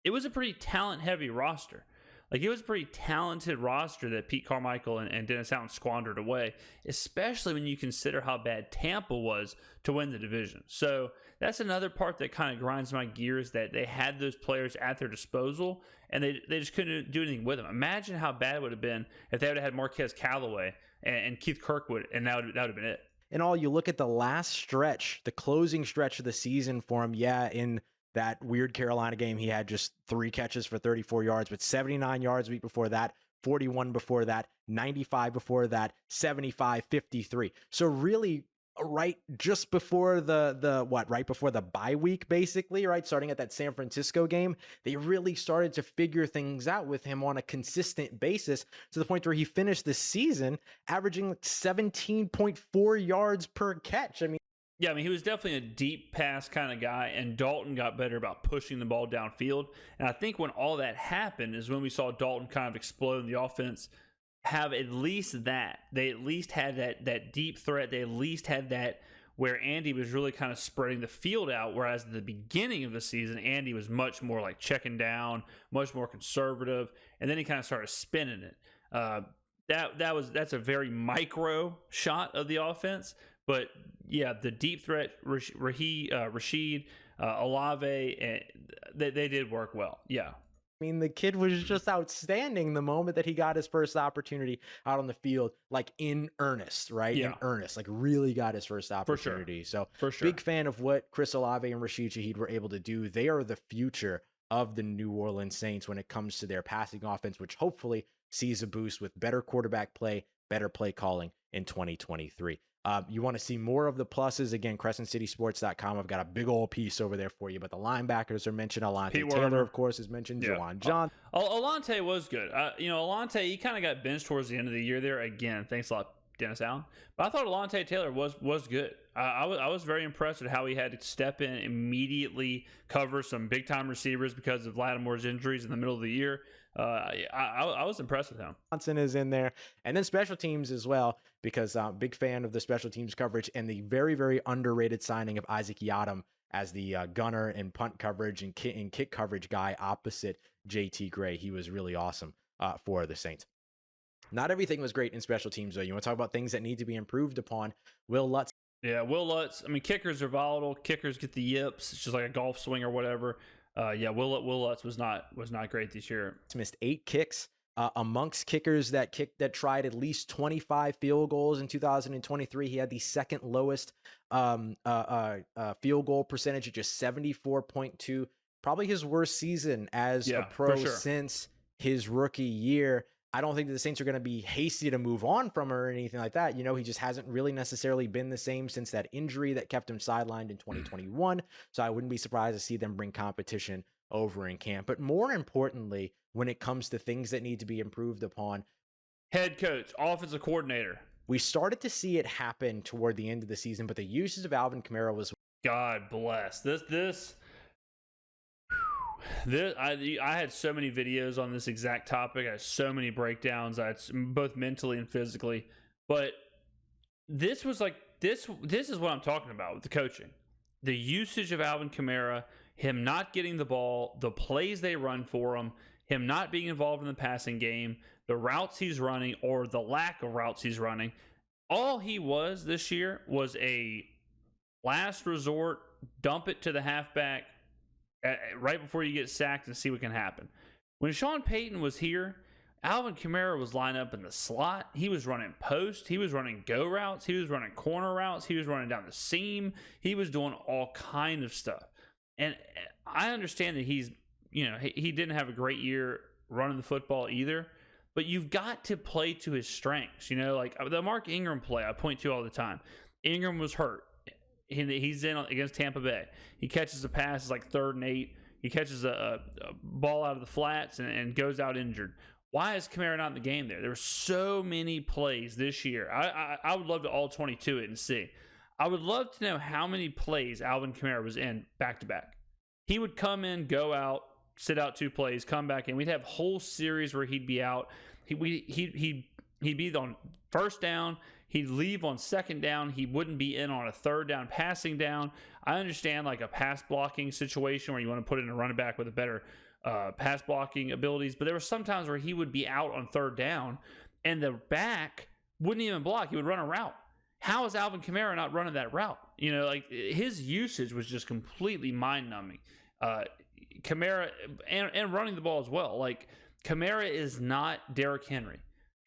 it was a pretty talent-heavy roster. It was a pretty talented roster that Pete Carmichael and Dennis Allen squandered away, especially when you consider how bad Tampa was to win the division. So that's another part that kind of grinds my gears, that they had those players at their disposal, and they just couldn't do anything with them. Imagine how bad it would have been if they would have had Marquez Callaway and Keith Kirkwood, and that would have been it. And you look at the last stretch, the closing stretch of the season for him, in that weird Carolina game, he had just 3 catches for 34 yards, but 79 yards a week before that, 41 before that, 95 before that, 75, 53. So really, right just before right before the bye week, basically, right, starting at that San Francisco game, they really started to figure things out with him on a consistent basis, to the point where he finished the season averaging like 17.4 yards per catch. I mean, Yeah, I mean, he was definitely a deep pass kind of guy, and Dalton got better about pushing the ball downfield. And I think when all that happened is when we saw Dalton kind of explode in the offense, have at least that. They at least had that deep threat. They at least had that where Andy was really kind of spreading the field out, whereas at the beginning of the season, Andy was much more like checking down, much more conservative, and then he kind of started spinning it. That's a very micro shot of the offense. But yeah, the deep threat, Rashid, Olave, they did work well. Yeah. I mean, the kid was just outstanding the moment that he got his first opportunity out on the field, like in earnest, right? Yeah. In earnest, like really got his first opportunity. So For sure. big fan of what Chris Olave and Rashid Shaheed were able to do. They are the future of the New Orleans Saints when it comes to their passing offense, which hopefully sees a boost with better quarterback play, better play calling in 2023. You want to see more of the pluses? Again, CrescentCitySports.com. I've got a big old piece over there for you. But the linebackers are mentioned. Alante Taylor, of course, is mentioned. Yeah. Juwan John. Alante was good. Alante, he kind of got benched towards the end of the year there. Again, thanks a lot, Dennis Allen. But I thought Alante Taylor was good. I was very impressed with how he had to step in, immediately cover some big-time receivers because of Lattimore's injuries in the middle of the year. I was impressed with him. Johnson is in there. And then special teams as well, because I'm a big fan of the special teams coverage and the very, very underrated signing of Isaac Yiadom as the gunner and punt coverage and kick coverage guy opposite JT Gray. He was really awesome for the Saints. Not everything was great in special teams, though. You want to talk about things that need to be improved upon. Will Lutz. Yeah, Will Lutz. I mean, kickers are volatile. Kickers get the yips. It's just like a golf swing or whatever. Will Lutz was not great this year. Missed 8 kicks amongst kickers that tried at least 25 field goals in 2023. He had the second lowest field goal percentage at just 74.2. Probably his worst season as a pro since his rookie year. I don't think that the Saints are going to be hasty to move on from her or anything like that. You know, he just hasn't really necessarily been the same since that injury that kept him sidelined in 2021. So I wouldn't be surprised to see them bring competition over in camp. But more importantly, when it comes to things that need to be improved upon, head coach, offensive coordinator. We started to see it happen toward the end of the season, but the usage of Alvin Kamara was... God bless. I had so many videos on this exact topic. I had so many breakdowns, both mentally and physically. But this was like this is what I'm talking about with the coaching. The usage of Alvin Kamara, him not getting the ball, the plays they run for him not being involved in the passing game, the routes he's running or the lack of routes he's running. All he was this year was a last resort, dump it to the halfback right before you get sacked and see what can happen. When Sean Payton was here, Alvin Kamara was lined up in the slot. He was running post. He was running go routes. He was running corner routes. He was running down the seam. He was doing all kind of stuff. And I understand that he didn't have a great year running the football either, but you've got to play to his strengths. You know, like the Mark Ingram play I point to all the time. Ingram was hurt. He's in against Tampa Bay. He catches a pass, it's like 3rd and 8. He catches a ball out of the flats and goes out injured. Why is Kamara not in the game there? There were so many plays this year. I would love to all 22 it and see. I would love to know how many plays Alvin Kamara was in back-to-back. He would come in, go out, sit out 2 plays, come back in. We'd have whole series where he'd be out. He'd be on first down. He'd leave on second down. He wouldn't be in on a third down, passing down. I understand like a pass blocking situation where you want to put in a running back with a better pass blocking abilities. But there were some times where he would be out on third down and the back wouldn't even block. He would run a route. How is Alvin Kamara not running that route? You know, like his usage was just completely mind numbing. Kamara and running the ball as well. Like Kamara is not Derrick Henry.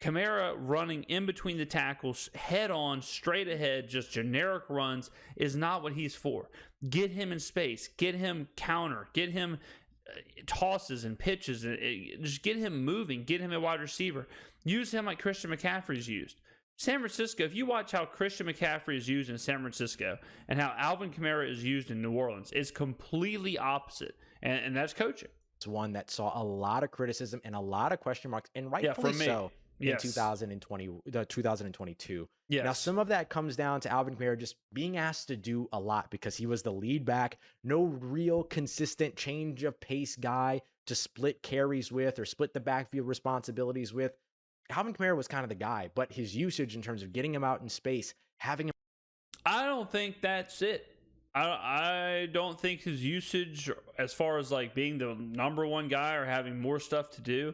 Kamara running in between the tackles, head on, straight ahead, just generic runs is not what he's for. Get him in space, get him counter, get him tosses and pitches, just get him moving, get him a wide receiver. Use him like Christian McCaffrey's used. San Francisco, if you watch how Christian McCaffrey is used in San Francisco and how Alvin Kamara is used in New Orleans, it's completely opposite. And that's coaching. It's one that saw a lot of criticism and a lot of question marks, and rightfully so, in 2022. Yes. Now, some of that comes down to Alvin Kamara just being asked to do a lot because he was the lead back, no real consistent change of pace guy to split carries with or split the backfield responsibilities with. Alvin Kamara was kind of the guy, but his usage in terms of getting him out in space, having him. I don't think that's it. I don't think his usage, as far as like being the number one guy or having more stuff to do,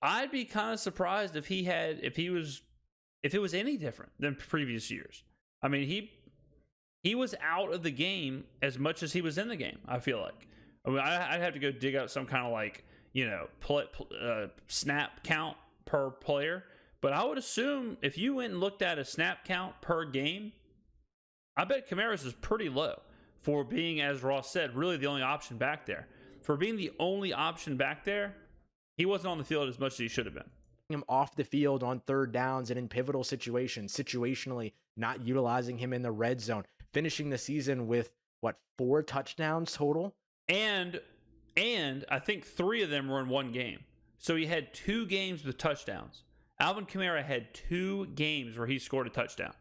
I'd be kind of surprised if it was any different than previous years. I mean, he was out of the game as much as he was in the game. I feel like. I mean, I'd have to go dig out some kind of like snap count per player, but I would assume if you went and looked at a snap count per game, I bet Kamara's is pretty low for being, as Ross said, really the only option back there. For being the only option back there, he wasn't on the field as much as he should have been. Him off the field on third downs and in pivotal situations, situationally not utilizing him in the red zone, finishing the season with 4 touchdowns total, and I think 3 of them were in one game. So he had 2 games with touchdowns. Alvin Kamara had 2 games where he scored a touchdown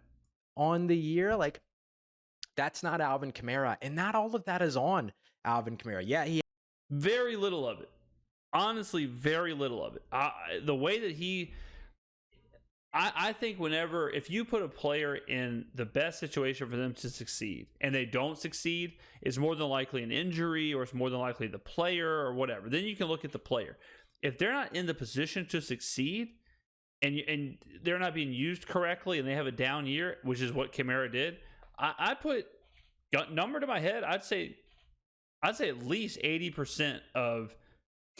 on the year. Like, that's not Alvin Kamara, and not all of that is on Alvin Kamara. Yeah, he very little of it. Honestly, very little of it. The way that I think if you put a player in the best situation for them to succeed and they don't succeed, it's more than likely an injury or it's more than likely the player or whatever. Then you can look at the player. If they're not in the position to succeed and they're not being used correctly and they have a down year, which is what Kamara did, I put number to my head. I'd say at least 80% of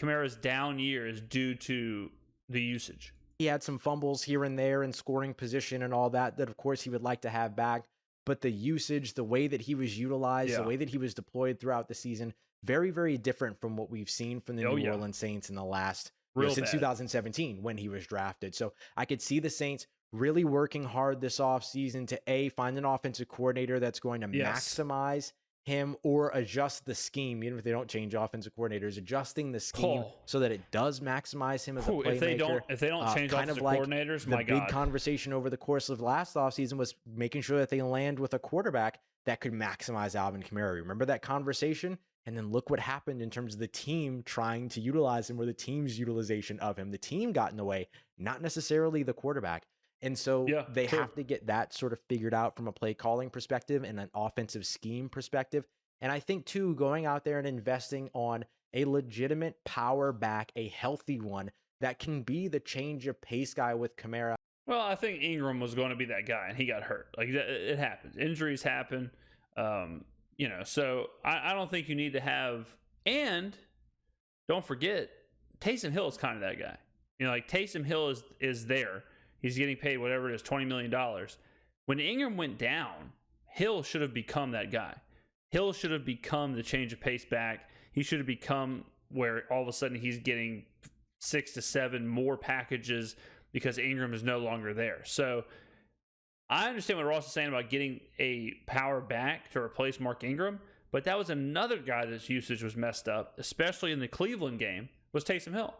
Kamara's down year is due to the usage. He had some fumbles here and there in scoring position and all that of course he would like to have back, but the usage, the way that he was utilized, the way that he was deployed throughout the season, very, very different from what we've seen from the New Orleans Saints in the last since 2017 when he was drafted. So I could see the Saints really working hard this offseason to find an offensive coordinator that's going to maximize him or adjust the scheme, even if they don't change offensive coordinators, adjusting the scheme so that it does maximize him as a playmaker. If they don't change offensive coordinators, my God. The big conversation over the course of last offseason was making sure that they land with a quarterback that could maximize Alvin Kamara. Remember that conversation? And then look what happened in terms of the team trying to utilize him or the team's utilization of him. The team got in the way, not necessarily the quarterback. And so they have to get that sort of figured out from a play calling perspective and an offensive scheme perspective. And I think, too, going out there and investing on a legitimate power back, a healthy one that can be the change of pace guy with Kamara. Well, I think Ingram was going to be that guy, and he got hurt. Like, it happens. Injuries happen. So I don't think you need to have. And don't forget, Taysom Hill is kind of that guy. Like Taysom Hill is there. He's getting paid whatever it is, $20 million. When Ingram went down, Hill should have become that guy. Hill should have become the change of pace back. He should have become where all of a sudden he's getting 6 to 7 more packages because Ingram is no longer there. So I understand what Ross is saying about getting a power back to replace Mark Ingram, but that was another guy that's usage was messed up, especially in the Cleveland game, was Taysom Hill.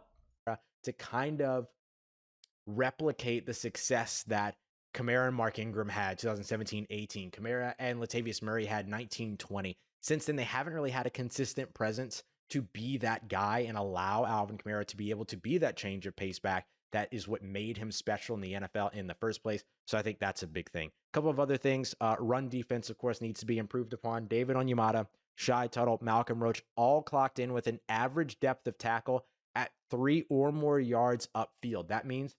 To kind of replicate the success that Kamara and Mark Ingram had 2017-18. Kamara and Latavius Murray had 19-20. Since then, they haven't really had a consistent presence to be that guy and allow Alvin Kamara to be able to be that change of pace back. That is what made him special in the NFL in the first place. So I think that's a big thing. A couple of other things. Run defense, of course, needs to be improved upon. David Onyemata, Shai Tuttle, Malcolm Roach, all clocked in with an average depth of tackle at 3 or more yards upfield. That means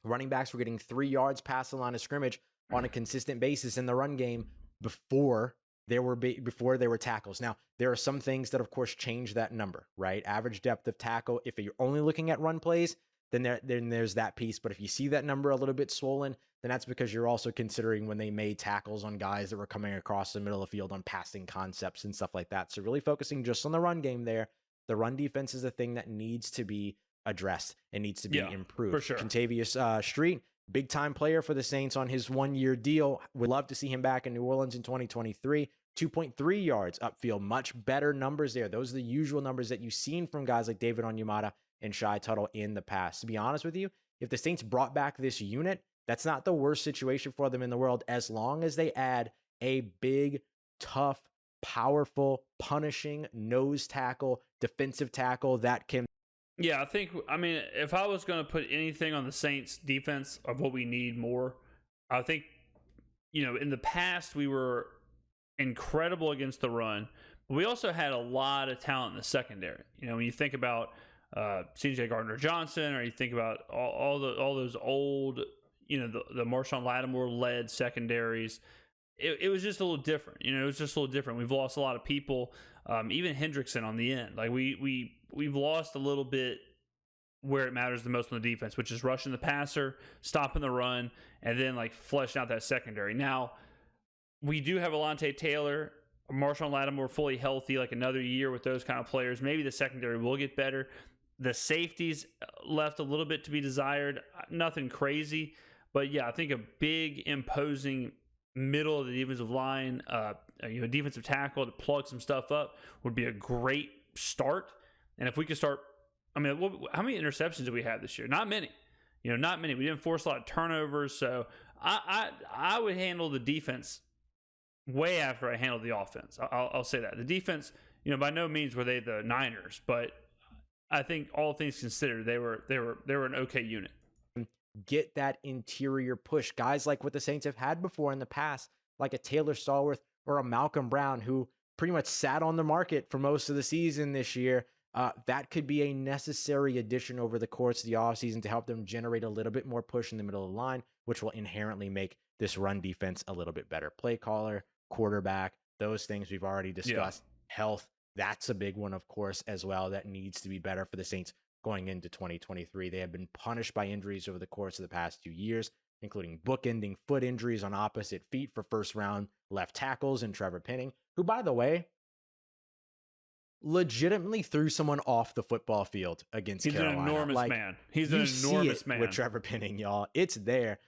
running backs were getting 3 yards past the line of scrimmage on a consistent basis in the run game before there were tackles. Now, there are some things that, of course, change that number, right? Average depth of tackle. If you're only looking at run plays, then there's that piece. But if you see that number a little bit swollen, then that's because you're also considering when they made tackles on guys that were coming across the middle of the field on passing concepts and stuff like that. So really focusing just on the run game there. The run defense is a thing that needs to be addressed and needs to be improved. For sure. Contavious Street big time player for the Saints on his 1-year deal. We'd love to see him back in New Orleans in 2023. 2.3 yards upfield, much better numbers there. Those are the usual numbers that you've seen from guys like David Onyemata and Shai Tuttle in the past. To be honest with you, if the Saints brought back this unit, that's not the worst situation for them in the world, as long as they add a big, tough, powerful, punishing nose tackle, defensive tackle that can. Yeah, I mean, if I was going to put anything on the Saints defense of what we need more, I think, in the past we were incredible against the run, but we also had a lot of talent in the secondary. When you think about C.J. Gardner-Johnson, or you think about all those old, the Marshawn Lattimore-led secondaries, it was just a little different. It was just a little different. We've lost a lot of people, even Hendrickson on the end. Like we've lost a little bit where it matters the most on the defense, which is rushing the passer, stopping the run, and then like fleshing out that secondary. Now, we do have Alontae Taylor, Marshawn Lattimore fully healthy, like another year with those kind of players. Maybe the secondary will get better. The safeties left a little bit to be desired. Nothing crazy. But yeah, I think a big, imposing middle of the defensive line, defensive tackle to plug some stuff up would be a great start. And if we could start, how many interceptions did we have this year? Not many. Not many. We didn't force a lot of turnovers. So I would handle the defense way after I handled the offense. I'll say that. The defense, by no means were they the Niners, but I think all things considered, they were an okay unit. Get that interior push. Guys like what the Saints have had before in the past, like a Taylor Stallworth or a Malcolm Brown, who pretty much sat on the market for most of the season this year. That could be a necessary addition over the course of the offseason to help them generate a little bit more push in the middle of the line, which will inherently make this run defense a little bit better. Play caller, quarterback, those things we've already discussed. Yeah. Health, that's a big one, of course, as well. That needs to be better for the Saints going into 2023. They have been punished by injuries over the course of the past 2 years, including bookending foot injuries on opposite feet for first-round left tackles and Trevor Penning, who, by the way, legitimately threw someone off the football field against Carolina. He's an enormous man. He's an enormous man. With Trevor Penning, y'all. It's there.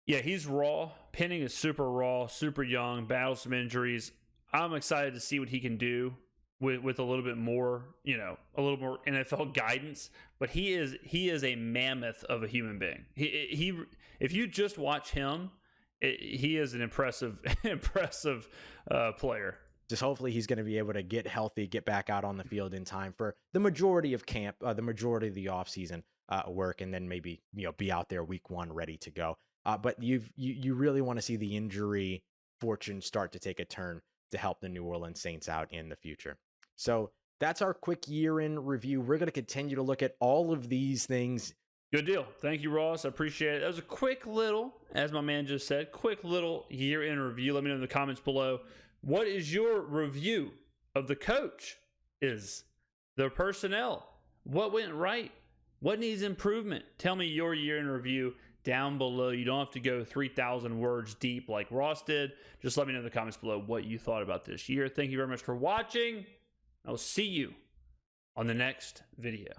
Yeah, he's raw. Penning is super raw, super young, battles some injuries. I'm excited to see what he can do with a little bit more, a little more NFL guidance. But he is a mammoth of a human being. He if you just watch him, he is an impressive player. Just hopefully he's going to be able to get healthy, get back out on the field in time for the majority of camp, the majority of the offseason work, and then maybe be out there week 1 ready to go. But you really want to see the injury fortune start to take a turn to help the New Orleans Saints out in the future. So that's our quick year-in review. We're going to continue to look at all of these things. Good deal. Thank you, Ross. I appreciate it. That was a quick little, as my man just said, quick little year-in review. Let me know in the comments below. What is your review of the coach? Is the personnel? What went right? What needs improvement? Tell me your year-in review down below. You don't have to go 3,000 words deep like Ross did. Just let me know in the comments below what you thought about this year. Thank you very much for watching. I will see you on the next video.